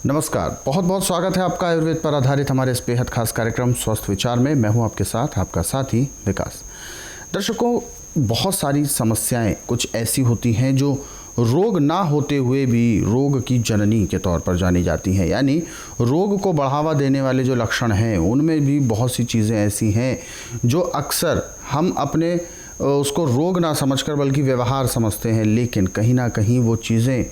नमस्कार, बहुत बहुत स्वागत है आपका आयुर्वेद पर आधारित हमारे इस बेहद खास कार्यक्रम स्वस्थ विचार में। मैं हूं आपके साथ आपका साथी विकास। दर्शकों, बहुत सारी समस्याएं कुछ ऐसी होती हैं जो रोग ना होते हुए भी रोग की जननी के तौर पर जानी जाती हैं, यानी रोग को बढ़ावा देने वाले जो लक्षण हैं उनमें भी बहुत सी चीज़ें ऐसी हैं जो अक्सर हम अपने उसको रोग ना समझकर बल्कि व्यवहार समझते हैं, लेकिन कहीं ना कहीं वो चीज़ें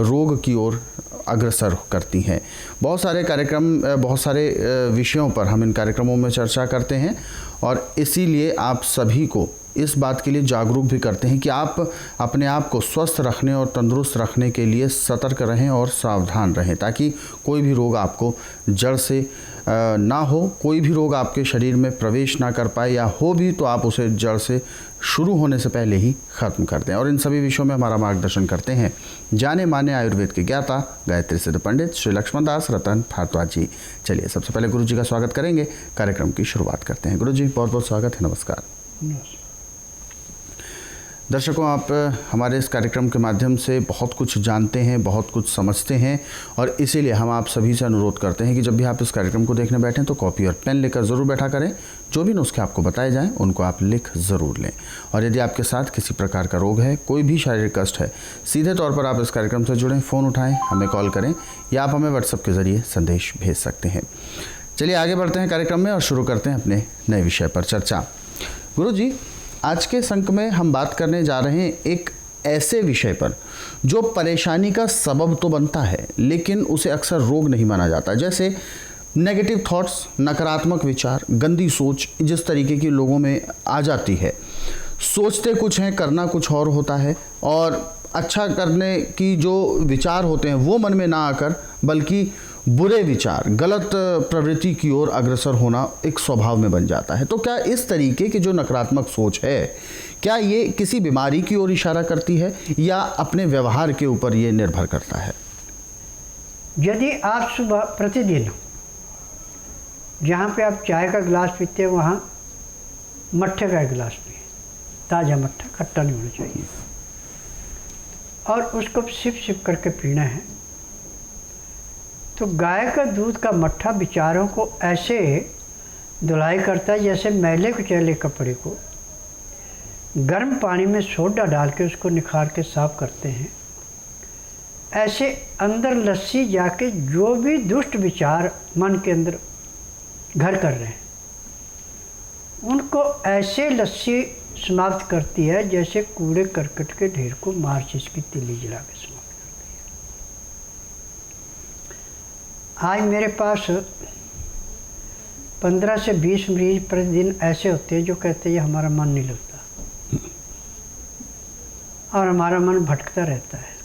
रोग की ओर अग्रसर करती हैं। बहुत सारे कार्यक्रम, बहुत सारे विषयों पर हम इन कार्यक्रमों में चर्चा करते हैं और इसीलिए आप सभी को इस बात के लिए जागरूक भी करते हैं कि आप अपने आप को स्वस्थ रखने और तंदुरुस्त रखने के लिए सतर्क रहें और सावधान रहें, ताकि कोई भी रोग आपको जड़ से ना हो, कोई भी रोग आपके शरीर में प्रवेश ना कर पाए, या हो भी तो आप उसे जड़ से शुरू होने से पहले ही ख़त्म कर दें। और इन सभी विषयों में हमारा मार्गदर्शन करते हैं जाने माने आयुर्वेद के ज्ञाता गायत्री सिद्ध पंडित श्री लक्ष्मण दास रतन भारद्वाज जी। चलिए सबसे पहले गुरु जी का स्वागत करेंगे, कार्यक्रम की शुरुआत करते हैं। गुरु जी बहुत बहुत स्वागत है, नमस्कार। दर्शकों, आप हमारे इस कार्यक्रम के माध्यम से बहुत कुछ जानते हैं, बहुत कुछ समझते हैं, और इसीलिए हम आप सभी से अनुरोध करते हैं कि जब भी आप इस कार्यक्रम को देखने बैठें तो कॉपी और पेन लेकर ज़रूर बैठा करें। जो भी नुस्खे आपको बताए जाएं उनको आप लिख ज़रूर लें। और यदि आपके साथ किसी प्रकार का रोग है, कोई भी शारीरिक कष्ट है, सीधे तौर पर आप इस कार्यक्रम से जुड़ें, फ़ोन उठाएँ, हमें कॉल करें, या आप हमें व्हाट्सएप के ज़रिए संदेश भेज सकते हैं। चलिए आगे बढ़ते हैं कार्यक्रम में और शुरू करते हैं अपने नए विषय पर चर्चा। गुरु जी, आज के इस अंक में हम बात करने जा रहे हैं एक ऐसे विषय पर जो परेशानी का सबब तो बनता है, लेकिन उसे अक्सर रोग नहीं माना जाता। जैसे नेगेटिव थॉट्स, नकारात्मक विचार, गंदी सोच जिस तरीके की लोगों में आ जाती है। सोचते कुछ हैं, करना कुछ और होता है, और अच्छा करने की जो विचार होते हैं वो मन में ना आकर बल्कि बुरे विचार, गलत प्रवृत्ति की ओर अग्रसर होना एक स्वभाव में बन जाता है। तो क्या इस तरीके की जो नकारात्मक सोच है, क्या ये किसी बीमारी की ओर इशारा करती है या अपने व्यवहार के ऊपर ये निर्भर करता है? यदि आप सुबह प्रतिदिन जहाँ पे आप चाय का गिलास पीते हैं वहाँ मट्ठे का गिलास पिए, ताज़ा मट्ठा, खट्टा नहीं होना चाहिए, और उसको सिप सिप करके पीना है, तो गाय का दूध का मट्ठा विचारों को ऐसे धुलाई करता है जैसे मैले कुचैले कपड़े को गर्म पानी में सोडा डाल के उसको निखार के साफ करते हैं। ऐसे अंदर लस्सी जाके जो भी दुष्ट विचार मन के अंदर घर कर रहे हैं उनको ऐसे लस्सी समाप्त करती है जैसे कूड़े करकट के ढेर को माचिस की तिल्ली जला के समाप्त। आज मेरे पास 15 से 20 मरीज प्रतिदिन ऐसे होते हैं जो कहते हैं हमारा मन नहीं लगता और हमारा मन भटकता रहता है।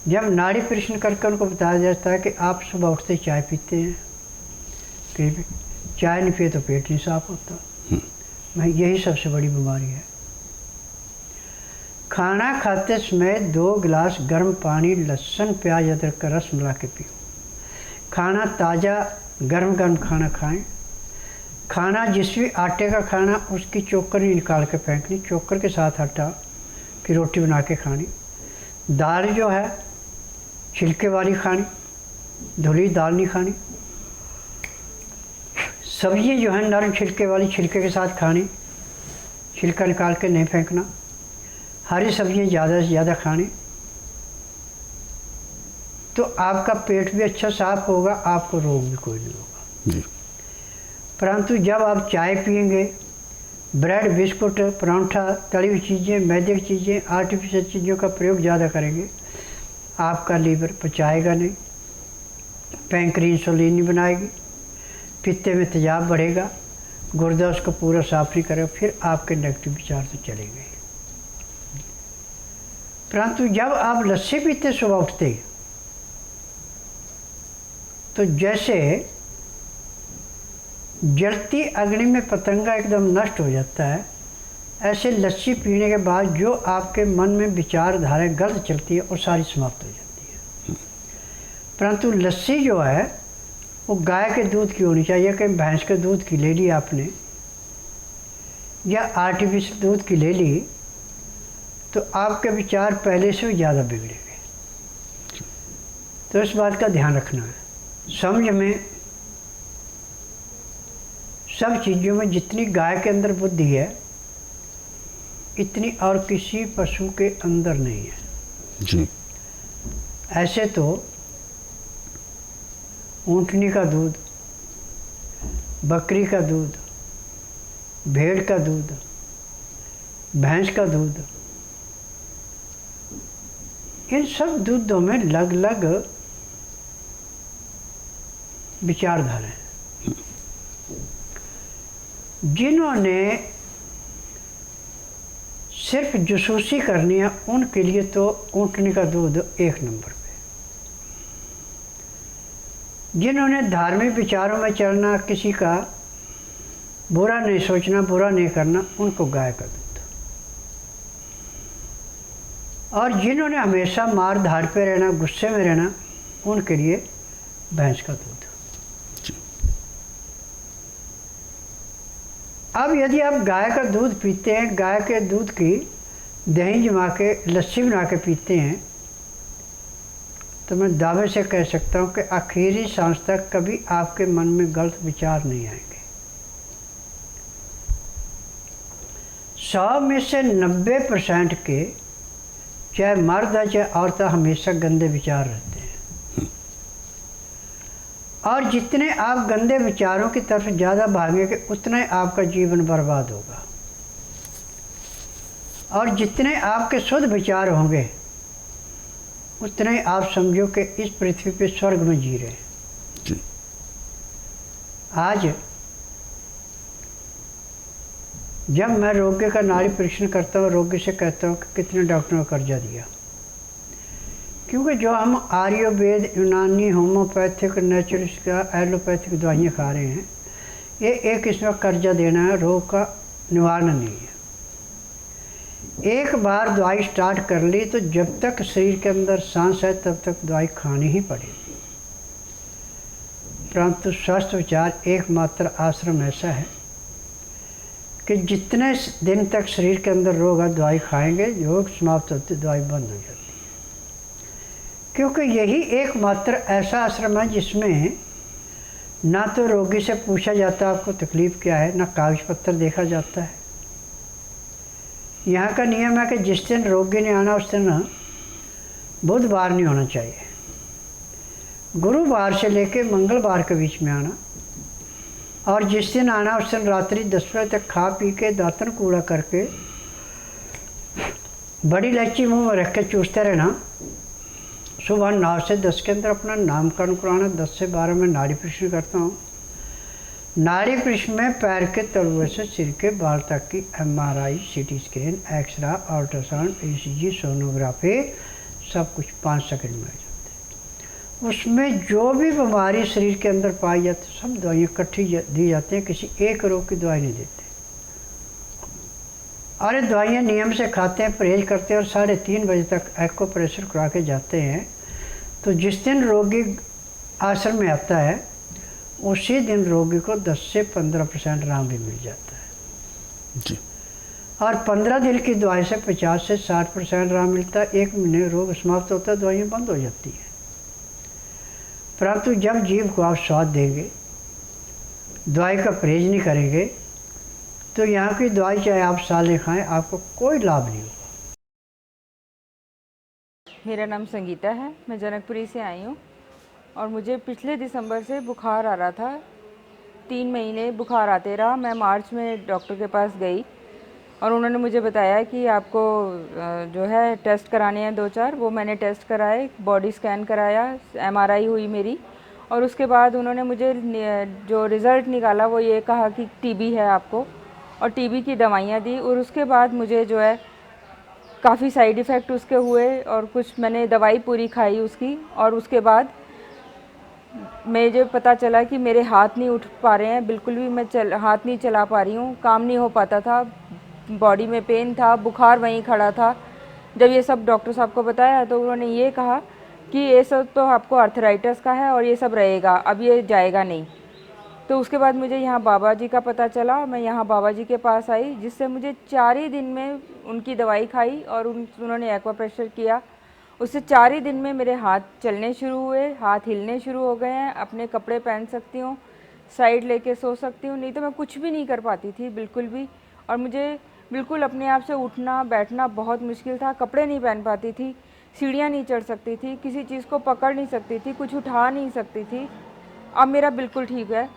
जब नाड़ी परीक्षण करके उनको बताया जाता है कि आप सुबह उठते चाय पीते हैं, कि चाय नहीं पिए तो पेट नहीं साफ होता, मैं यही सबसे बड़ी बीमारी है। खाना खाते समय 2 गिलास गर्म पानी, लहसुन, प्याज, अदरक का रस मिला के पियो। खाना ताज़ा गर्म गर्म खाना खाएं। खाना जिस भी आटे का खाना उसकी चोकर नहीं निकाल के फेंकनी, चोकर के साथ आटा की रोटी बना के खानी। दाल जो है छिलके वाली खानी, धुली दाल नहीं खानी। सब्जी जो है नरम छिलके वाली, छिलके के साथ खानी, छिलका निकाल के नहीं फेंकना। हरी सब्जियाँ ज़्यादा से ज़्यादा खानी, तो आपका पेट भी अच्छा साफ होगा, आपको रोग भी कोई नहीं होगा जी। परंतु जब आप चाय पिएंगे, ब्रेड, बिस्कुट, परांठा, तली हुई चीज़ें, मैदे की चीज़ें, आर्टिफिशियल चीज़ों का प्रयोग ज़्यादा करेंगे, आपका लीवर पचाएगा नहीं, पैंक्री इंसुलिन नहीं बनाएगी, पित्ते में तेजाब बढ़ेगा, गुर्दा उसको पूरा साफ नहीं करेगा, फिर आपके नेगेटिव विचार तो चलेंगे। परंतु जब आप लस्सी पीते सुबह उठते तो जैसे जलती अग्नि में पतंगा एकदम नष्ट हो जाता है, ऐसे लस्सी पीने के बाद जो आपके मन में विचारधाराएं गलत चलती है वो सारी समाप्त हो जाती है। परंतु लस्सी जो है वो गाय के दूध की होनी चाहिए। कि भैंस के दूध की ले ली आपने या आर्टिफिशियल दूध की ले ली तो आपके विचार पहले से ज़्यादा बिगड़ेंगे। तो इस बात का ध्यान रखना है। समझ में सब चीज़ों में जितनी गाय के अंदर बुद्धि है इतनी और किसी पशु के अंदर नहीं है जी। ऐसे तो ऊँटनी का दूध, बकरी का दूध, भेड़ का दूध, भैंस का दूध, इन सब दूधों में अलग अलग विचारधारा है। जिन्होंने सिर्फ जसूसी करनी है उनके लिए तो ऊँटनी का दूध एक नंबर पे। जिन्होंने धार्मिक विचारों में चलना, किसी का बुरा नहीं सोचना, बुरा नहीं करना, उनको गाय का दूध। और जिन्होंने हमेशा मार धाड़ पे रहना, गुस्से में रहना, उनके लिए भैंस का दूध। अब यदि आप गाय का दूध पीते हैं, गाय के दूध की दही जमा के लस्सी बना के पीते हैं, तो मैं दावे से कह सकता हूँ कि आखिरी सांस तक कभी आपके मन में गलत विचार नहीं आएंगे। 100 में से 90% के, चाहे मर्द है चाहे औरत, हमेशा गंदे विचार रहते हैं। और जितने आप गंदे विचारों की तरफ ज़्यादा भागेंगे उतना ही आपका जीवन बर्बाद होगा। और जितने आपके शुद्ध विचार होंगे उतने ही आप समझो कि इस पृथ्वी पे स्वर्ग में जी रहे हैं। आज जब मैं रोगी का नाड़ी परीक्षण करता हूँ, रोगी से कहता हूँ कि कितने डॉक्टरों को कर्जा दिया, क्योंकि जो हम आयुर्वेद, यूनानी, होम्योपैथिक, नेचुरलिस्ट का एलोपैथिक दवाइयाँ खा रहे हैं, ये एक किस्म का कर्जा देना है, रोग का निवारण नहीं है। एक बार दवाई स्टार्ट कर ली तो जब तक शरीर के अंदर सांस है तब तक दवाई खानी ही पड़ेगी। परंतु स्वस्थ विचार एकमात्र आश्रम ऐसा है कि जितने दिन तक शरीर के अंदर रोग है, दवाई खाएंगे, योग समाप्त होती दवाई बंद हो जाती है। क्योंकि यही एकमात्र ऐसा आश्रम है जिसमें ना तो रोगी से पूछा जाता आपको तकलीफ़ क्या है, ना कागज पत्र देखा जाता है। यहाँ का नियम है कि जिस दिन रोगी ने आना उस दिन बुधवार नहीं होना चाहिए, गुरुवार से लेके मंगलवार के बीच में आना, और जिस दिन आना उस दिन रात्रि 10 बजे तक खा पी के दातन कूड़ा करके बड़ी इलायची मुंह में रख के चूसते रहना। सुबह 9 से 10 के अंदर अपना नामकरण कराना। 10 से 12 में नाड़ी परीक्षण करता हूँ। नाड़ी परीक्षण में पैर के तलुए से सिर के बाल तक की MRI, CT scan, x-ray, ultrasound, ECG, sonography, सब कुछ 5 सेकंड में हो जाते हैं। उसमें जो भी बीमारी शरीर के अंदर पाई जाती है सब दवाइयाँ इकट्ठी दी जाती हैं, किसी एक रोग की दवाई नहीं देते। और दवाइयाँ नियम से खाते हैं, परहेज करते हैं और 3:30 बजे तक एक्को प्रेशर करा के जाते हैं। तो जिस दिन रोगी आश्रम में आता है उसी दिन रोगी को 10 से 15% आराम भी मिल जाता है जी। और 15 दिन की दवाई से 50 से 60% आराम मिलता है। 1 महीने रोग समाप्त होता है, दवाइयाँ बंद हो जाती हैं। परंतु जब जीव को आप स्वाद देंगे, दवाई का परहेज नहीं करेंगे, तो यहाँ की दवाई चाहे आप सालें खाएं, आपको कोई लाभ नहीं होगा। मेरा नाम संगीता है, मैं जनकपुरी से आई हूँ और मुझे पिछले दिसंबर से बुखार आ रहा था। 3 महीने बुखार आते रहा। मैं मार्च में डॉक्टर के पास गई और उन्होंने मुझे बताया कि आपको जो है टेस्ट कराने हैं 2-4। वो मैंने टेस्ट कराए, बॉडी स्कैन कराया, MRI हुई मेरी, और उसके बाद उन्होंने मुझे जो रिज़ल्ट निकाला वो ये कहा कि TB है आपको, और TB की दवाइयाँ दी। और उसके बाद मुझे जो है काफ़ी साइड इफ़ेक्ट उसके हुए और कुछ मैंने दवाई पूरी खाई उसकी, और उसके बाद मुझे पता चला कि मेरे हाथ नहीं उठ पा रहे हैं, बिल्कुल भी मैं हाथ नहीं चला पा रही हूँ, काम नहीं हो पाता था, बॉडी में पेन था, बुखार वहीं खड़ा था। जब ये सब डॉक्टर साहब को बताया तो उन्होंने ये कहा कि ये सब तो आपको आर्थराइटिस का है और ये सब रहेगा, अब ये जाएगा नहीं। तो उसके बाद मुझे यहाँ बाबा जी का पता चला, मैं यहाँ बाबा जी के पास आई, जिससे मुझे 4 ही दिन में उनकी दवाई खाई और उन्होंने एक्वा प्रेशर किया उससे 4 ही दिन में मेरे हाथ चलने शुरू हुए, हाथ हिलने शुरू हो गए हैं, अपने कपड़े पहन सकती हूँ, साइड लेके सो सकती हूँ, नहीं तो मैं कुछ भी नहीं कर पाती थी बिल्कुल भी। और मुझे बिल्कुल अपने आप से उठना बैठना बहुत मुश्किल था, कपड़े नहीं पहन पाती थी, सीढ़ियाँ नहीं चढ़ सकती थी, किसी चीज़ को पकड़ नहीं सकती थी, कुछ उठा नहीं सकती थी। अब मेरा बिल्कुल ठीक है,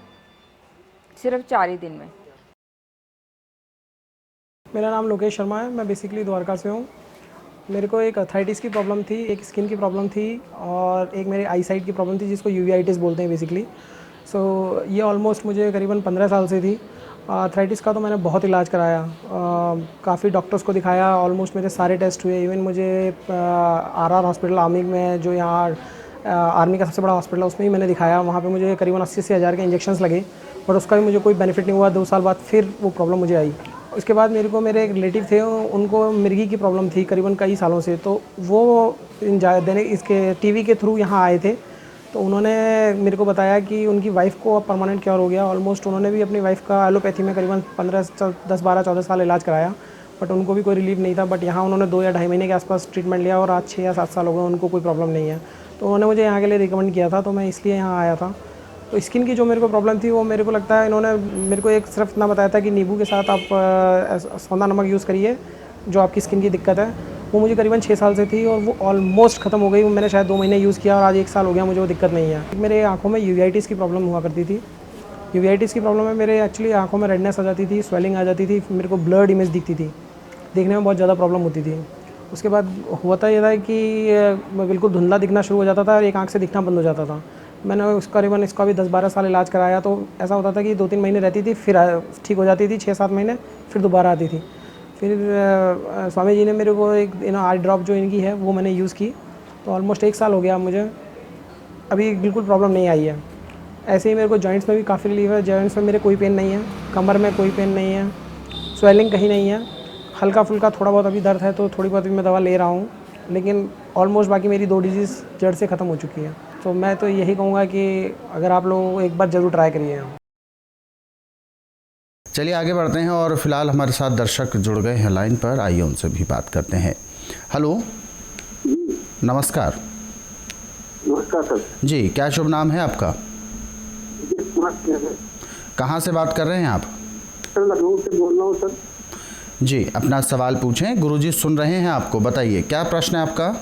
सिर्फ 4 ही दिन में। मेरा नाम लोकेश शर्मा है, मैं बेसिकली द्वारका से हूँ। मेरे को एक अर्थराइटिस की प्रॉब्लम थी, एक स्किन की प्रॉब्लम थी और एक मेरे आई साइट की प्रॉब्लम थी जिसको यूवीआइटिस बोलते हैं बेसिकली। सो ये ऑलमोस्ट मुझे करीबन 15 साल से थी। अर्थराइटिस का तो मैंने बहुत इलाज कराया, काफ़ी डॉक्टर्स को दिखाया, ऑलमोस्ट मेरे सारे टेस्ट हुए। इवन मुझे आरआर हॉस्पिटल आर्मी में, जो यहाँ आर्मी का सबसे बड़ा हॉस्पिटल है, उसमें ही मैंने दिखाया। वहाँ पे मुझे करीबन 80 से 1000 के इंजेक्शंस लगे, बट उसका भी मुझे कोई बेनिफिट नहीं हुआ। 2 साल बाद फिर वो प्रॉब्लम मुझे आई। उसके बाद मेरे एक रिलेटिव थे, उनको मिर्गी की प्रॉब्लम थी करीबन कई सालों से, तो वो दैनिक इसके टीवी के थ्रू यहाँ आए थे। तो उन्होंने मेरे को बताया कि उनकी वाइफ़ को अब परमानेंट क्योर हो गया। ऑलमोस्ट उन्होंने भी अपनी वाइफ़ का एलोपैथी में करीबन 10, 12, 14 साल इलाज कराया, बट उनको भी कोई रिलीफ नहीं था। बट यहाँ उन्होंने 2 या ढाई महीने के आसपास ट्रीटमेंट लिया और आज 6 या 7 साल हो गए, उनको कोई प्रॉब्लम नहीं है। तो उन्होंने मुझे यहाँ के लिए रिकमेंड किया था, तो मैं इसलिए यहाँ आया था। तो स्किन की जो मेरे को प्रॉब्लम थी, वो मेरे को लगता है इन्होंने मेरे को एक सिर्फ इतना बताया था कि नींबू के साथ आप सौंधा नमक यूज़ करिए, जो आपकी स्किन की दिक्कत है। वो मुझे करीबन 6 साल से थी और वो ऑलमोस्ट ख़त्म हो गई। मैंने शायद 2 महीने यूज़ किया और आज 1 साल हो गया, मुझे वो दिक्कत नहीं है। मेरे आँखों में यूवीआइटिस की प्रॉब्लम हुआ करती थी। यूवीआइटिस की प्रॉब्लम में मेरे एक्चुअली आँखों में रेडनेस आ जाती थी, स्वेलिंग आ जाती थी, मेरे को ब्लर्ड इमेज दिखती थी, देखने में बहुत ज़्यादा प्रॉब्लम होती थी। उसके बाद होता ये था कि बिल्कुल धुंधला दिखना शुरू हो जाता था और एक आँख से दिखना बंद हो जाता था। मैंने करीबन इसका भी 10-12 साल इलाज कराया, तो ऐसा होता था कि 2-3 महीने रहती थी, फिर ठीक हो जाती थी, 6-7 महीने फिर दोबारा आती थी। फिर स्वामी जी ने मेरे को एक आई ड्रॉप जो इनकी है वो मैंने यूज़ की, तो ऑलमोस्ट 1 साल हो गया मुझे, अभी बिल्कुल प्रॉब्लम नहीं आई है। ऐसे ही मेरे को जॉइंट्स में भी काफ़ी रिलीफ है। जॉइंट्स में मेरे कोई पेन नहीं है, कमर में कोई पेन नहीं है, स्वेलिंग कहीं नहीं है। हल्का फुल्का थोड़ा बहुत अभी दर्द है, तो थोड़ी बहुत भी मैं दवा ले रहा हूँ, लेकिन ऑलमोस्ट बाकी मेरी 2 डिजीज़ जड़ से ख़त्म हो चुकी है। तो मैं तो यही कहूँगा कि अगर आप लोग एक बार ज़रूर ट्राई करिए। चलिए आगे बढ़ते हैं और फिलहाल हमारे साथ दर्शक जुड़ गए हैं लाइन पर, आइए उनसे भी बात करते हैं। हेलो, नमस्कार। नमस्कार सर जी, क्या शुभ नाम है आपका? कहाँ से बात कर रहे हैं आप? सर लखनऊ से बोल रहा हूँ सर। जी, अपना सवाल पूछें, गुरुजी सुन रहे हैं आपको। बताइए क्या प्रश्न है आपका?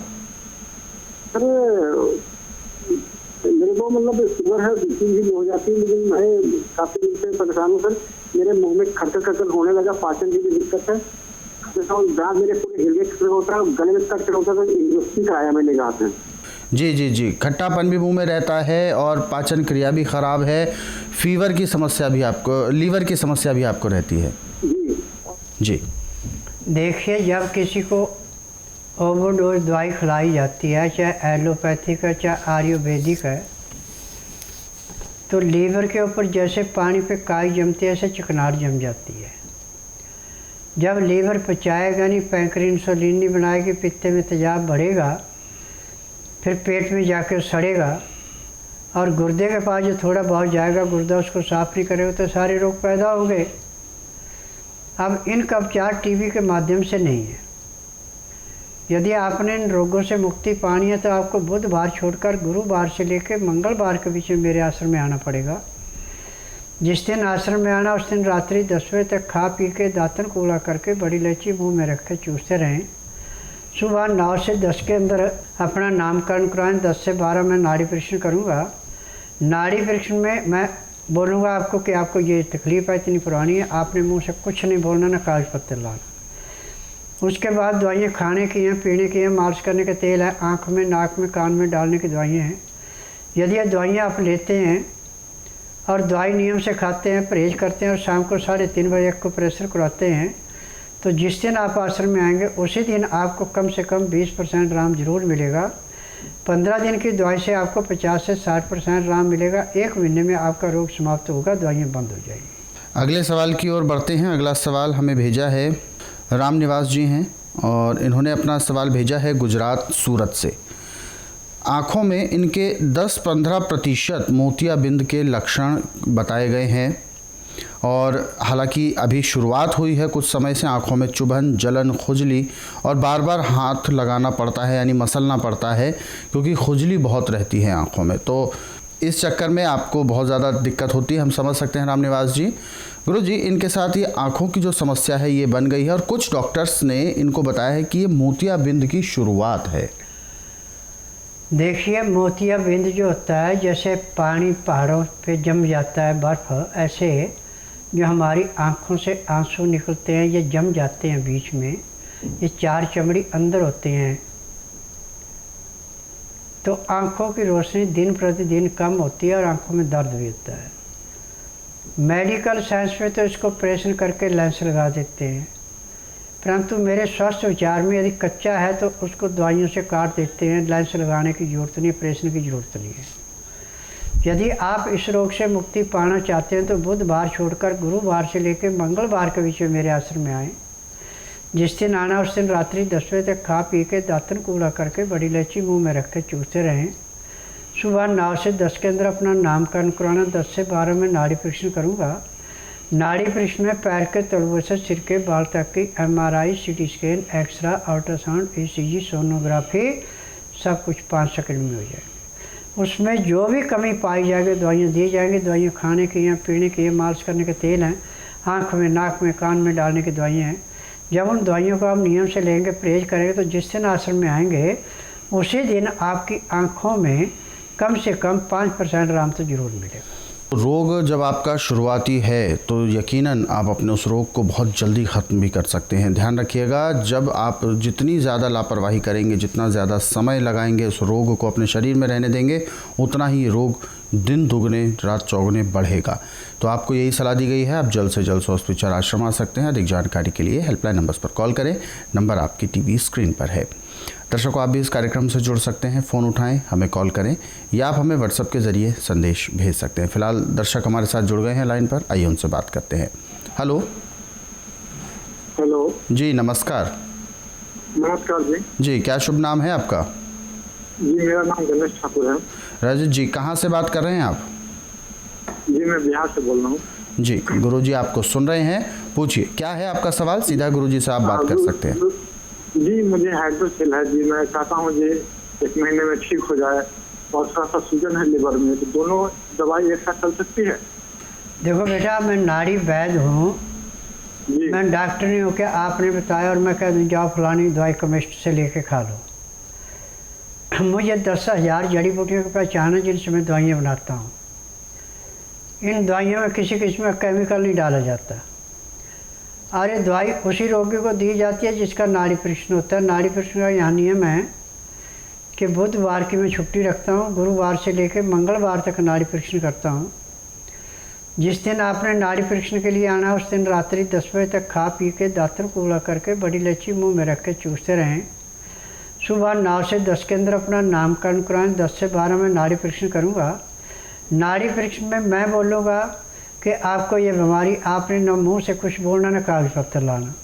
सर मेरे को मतलब शुगर है, बीपी हो जाती है, लेकिन मैं काफ़ी दिन से परेशान हूँ सर। मेरे मुंह में खरखर होने लगा, पाचन की भी दिक्कत है, दांत मेरे पूरे हिल गए होता है, गले में कट होता है, इंजेक्शन कराया मैंने जहाँ से। जी जी जी, खट्टापन भी मुंह में रहता है और पाचन क्रिया भी ख़राब है, फीवर की समस्या भी आपको, लीवर की समस्या भी आपको रहती है। जी देखिए, जब किसी को ओवरडोज दवाई खिलाई जाती है, चाहे एलोपैथिक है चाहे आयुर्वेदिक है, तो लीवर के ऊपर जैसे पानी पे काई जमती है, ऐसे चिकनाहट जम जाती है। जब लीवर पचाएगा नहीं, पैंक्रियास इंसुलिन नहीं बनाएगी, पित्ते में तेजाब बढ़ेगा, फिर पेट में जाकर सड़ेगा और गुर्दे के पास जो थोड़ा बहुत जाएगा, गुर्दा उसको साफ नहीं करेगा, तो सारे रोग पैदा हो गए। अब इनका उपचार टीबी के माध्यम से नहीं है। यदि आपने इन रोगों से मुक्ति पानी है, तो आपको बुधवार छोड़कर गुरुवार से लेकर मंगलवार के बीच में मेरे आश्रम में आना पड़ेगा। जिस दिन आश्रम में आना, उस दिन रात्रि 10 बजे तक खा पी के दातन कूड़ा करके बड़ी इलायची मुंह में रख के चूसते रहें। सुबह 9 से 10 के अंदर अपना नामकरण कराएं। 10 से 12 मैं नाड़ी परीक्षण करूँगा। नाड़ी परीक्षण में मैं बोलूँगा आपको कि आपको ये तकलीफ़ है, इतनी पुरानी है, आपने मुंह से कुछ नहीं बोलना, ना कागज पत्तर लाना। उसके बाद दवाइयाँ खाने की हैं, पीने की हैं, मालिश करने का तेल है, आँख में, नाक में, कान में डालने की दवाइयाँ हैं। यदि ये दवाइयाँ आप लेते हैं और दवाई नियम से खाते हैं, परहेज करते हैं और शाम को 3:30 बजे को प्रेशर कराते हैं, तो जिस दिन आप आश्रम में आएंगे उसी दिन आपको कम से कम 20% आराम जरूर मिलेगा। 15 दिन की दवाई से आपको 50 से 60% आराम मिलेगा। 1 महीने में आपका रोग समाप्त होगा, दवाइयाँ बंद हो जाएगी। अगले सवाल की ओर बढ़ते हैं। अगला सवाल हमें भेजा है राम निवास जी हैं और इन्होंने अपना सवाल भेजा है गुजरात सूरत से। आँखों में इनके 10-15% मोतियाबिंद के लक्षण बताए गए हैं और हालांकि अभी शुरुआत हुई है, कुछ समय से आंखों में चुभन, जलन, खुजली और बार बार हाथ लगाना पड़ता है यानी मसलना पड़ता है क्योंकि खुजली बहुत रहती है आंखों में। तो इस चक्कर में आपको बहुत ज़्यादा दिक्कत होती है, हम समझ सकते हैं रामनिवास जी। गुरु जी, इनके साथ ये आँखों की जो समस्या है ये बन गई है और कुछ डॉक्टर्स ने इनको बताया है कि ये मोतियाबिंद की शुरुआत है। देखिए, मोतियाबिंद जो होता है, जैसे पानी पहाड़ों पे जम जाता है बर्फ़, ऐसे जो हमारी आँखों से आंसू निकलते हैं ये जम जाते हैं बीच में, ये 4 चमड़ी अंदर होते हैं, तो आँखों की रोशनी दिन प्रतिदिन कम होती है और आँखों में दर्द भी होता है। मेडिकल साइंस में तो इसको ऑपरेशन करके लेंस लगा देते हैं, परंतु मेरे स्वस्थ विचार में यदि कच्चा है तो उसको दवाइयों से काट देते हैं, लेंस लगाने की ज़रूरत नहीं, ऑपरेशन की ज़रूरत नहीं है। यदि आप इस रोग से मुक्ति पाना चाहते हैं तो बुधवार छोड़कर गुरुवार से लेकर मंगलवार के बीच में मेरे आश्रम में आएँ। जिस दिन आना उस दिन रात्रि 10 बजे तक खा पी के दातन कूड़ा करके बड़ी इलायची मुंह में रख के चूसते रहें। सुबह 9 से 10 के अंदर अपना नामकरण कराना, 10 से 12 में नाड़ी परीक्षण करूँगा। नाड़ी परीक्षण में पैर के तलुओं से सिर के बाल तक की MRI, CT scan, x-ray, ultrasound, ECG, sonography सब कुछ 5 सेकंड में हो जाएगी। उसमें जो भी कमी पाई जाएगी दवाइयाँ दी जाएंगी। दवाइयाँ खाने की हैं, पीने की हैं, मालिश करने के तेल हैं, आँख में, नाक में, कान में डालने की दवाइयाँ हैं। जब उन दवाइयों को आप नियम से लेंगे, परहेज करेंगे, तो जिस दिन आश्रम में आएंगे उसी दिन आपकी आँखों में कम से कम 5% आराम तो ज़रूर मिलेगा। रोग जब आपका शुरुआती है तो यकीनन आप अपने उस रोग को बहुत जल्दी ख़त्म भी कर सकते हैं। ध्यान रखिएगा, जब आप जितनी ज़्यादा लापरवाही करेंगे, जितना ज़्यादा समय लगाएंगे उस रोग को अपने शरीर में रहने देंगे, उतना ही रोग दिन दुगने रात चौगुने बढ़ेगा। तो आपको यही सलाह दी गई है, आप जल्द से जल्द स्वस्थ विचार आश्रम आ सकते हैं। अधिक जानकारी के लिए हेल्पलाइन नंबर्स पर कॉल करें, नंबर आपकी टीवी स्क्रीन पर है। दर्शकों, आप भी इस कार्यक्रम से जुड़ सकते हैं, फ़ोन उठाएं, हमें कॉल करें या आप हमें व्हाट्सएप के ज़रिए संदेश भेज सकते हैं। फिलहाल दर्शक हमारे साथ जुड़ गए हैं लाइन पर, आइए उनसे बात करते हैं। हेलो। हेलो जी नमस्कार। नमस्कार जी। जी, क्या शुभ नाम है आपका? जी मेरा नाम गणेश ठाकुर है। राजेश जी, कहाँ से बात कर रहे हैं आप? जी मैं बिहार से बोल रहा हूँ। जी गुरुजी आपको सुन रहे हैं, पूछिए क्या है आपका सवाल। सीधा गुरुजी से आप बात कर सकते हैं। जी मुझे हाइड्रोसेल है जी, मैं चाहता हूँ जी 1 महीने में ठीक हो जाए, और थोड़ा सा सूजन है लिवर में, तो दोनों दवाई एक साथ चल सकती है? देखो बेटा, मैं नाड़ी वैद्य हूँ, मैं डॉक्टर नहीं हूँ। क्या आपने बताया और मैं कह दूँ जाओ फलानी दवाई केमिस्ट से लेके खा लो? मुझे 10,000 जड़ी बूटियों की पहचान है जिनसे मैं दवाइयाँ बनाता हूँ। इन दवाइयों में किसी किस्म का केमिकल नहीं डाला जाता, और ये दवाई उसी रोगी को दी जाती है जिसका नाड़ी परीक्षण होता है। नाड़ी परीक्षण का यहाँ नियम है कि बुधवार की मैं छुट्टी रखता हूँ, गुरुवार से लेकर मंगलवार तक नाड़ी परीक्षण करता हूँ। जिस दिन आपने नाड़ी परीक्षण के लिए आना उस दिन रात्रि 10 बजे तक खा पी के दातन कूड़ा करके बड़ी इलायची मुँह में रख के चूसते रहें। सुबह 9 से 10 के अंदर अपना नामकरण कराएं, 10 से 12 में नाड़ी परीक्षण करूँगा। नाड़ी परीक्षण में मैं बोलूँगा कि आपको ये बीमारी, आपने न मुँह से कुछ बोलना न कागज पत्थर लाना।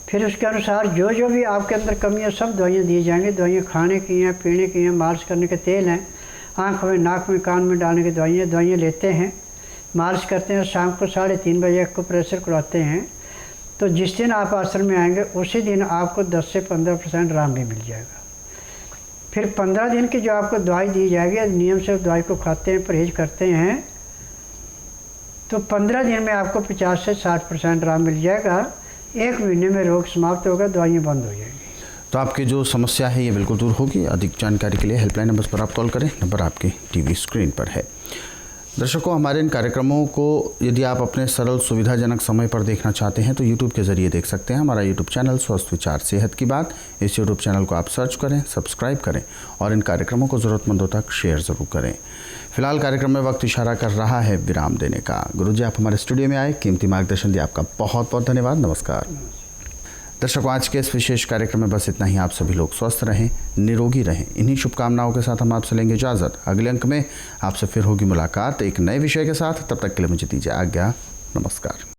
फिर उसके अनुसार जो जो भी आपके अंदर कमी है सब दवाइयाँ दी जाएंगी। दवाइयाँ खाने की हैं, पीने की हैं, मालिश करने के तेल हैं, आँख में, नाक में, कान में डालने की दवाइयाँ लेते हैं, मालिश करते हैं। शाम को 3:30 बजे को प्रेशर करवाते हैं। तो जिस दिन आप आश्रम में आएंगे उसी दिन आपको 10 से 15% आराम भी मिल जाएगा। फिर 15 दिन की जो आपको दवाई दी जाएगी, नियम से दवाई को खाते हैं, परहेज करते हैं, तो 15 दिन में आपको 50 से 60% आराम मिल जाएगा। 1 महीने में रोग समाप्त होगा, दवाइयाँ बंद हो जाएंगी। तो आपकी जो समस्या है ये बिल्कुल दूर होगी। अधिक जानकारी के लिए हेल्पलाइन नंबर पर आप कॉल करें, नंबर आपके टीवी स्क्रीन पर है। दर्शकों, हमारे इन कार्यक्रमों को यदि आप अपने सरल सुविधाजनक समय पर देखना चाहते हैं तो YouTube के ज़रिए देख सकते हैं। हमारा YouTube चैनल स्वस्थ विचार सेहत की बात, इस YouTube चैनल को आप सर्च करें, सब्सक्राइब करें और इन कार्यक्रमों को ज़रूरतमंदों तक शेयर ज़रूर करें। फिलहाल कार्यक्रम में वक्त इशारा कर रहा है विराम देने का। गुरुजी आप हमारे स्टूडियो में आए, कीमती मार्गदर्शन दिया, आपका बहुत बहुत धन्यवाद। नमस्कार। दर्शकों, आज के इस विशेष कार्यक्रम में बस इतना ही। आप सभी लोग स्वस्थ रहें, निरोगी रहें। इन्हीं शुभकामनाओं के साथ हम आपसे लेंगे इजाज़त। अगले अंक में आपसे फिर होगी मुलाकात एक नए विषय के साथ। तब तक के लिए मुझे दीजिए आज्ञा। नमस्कार।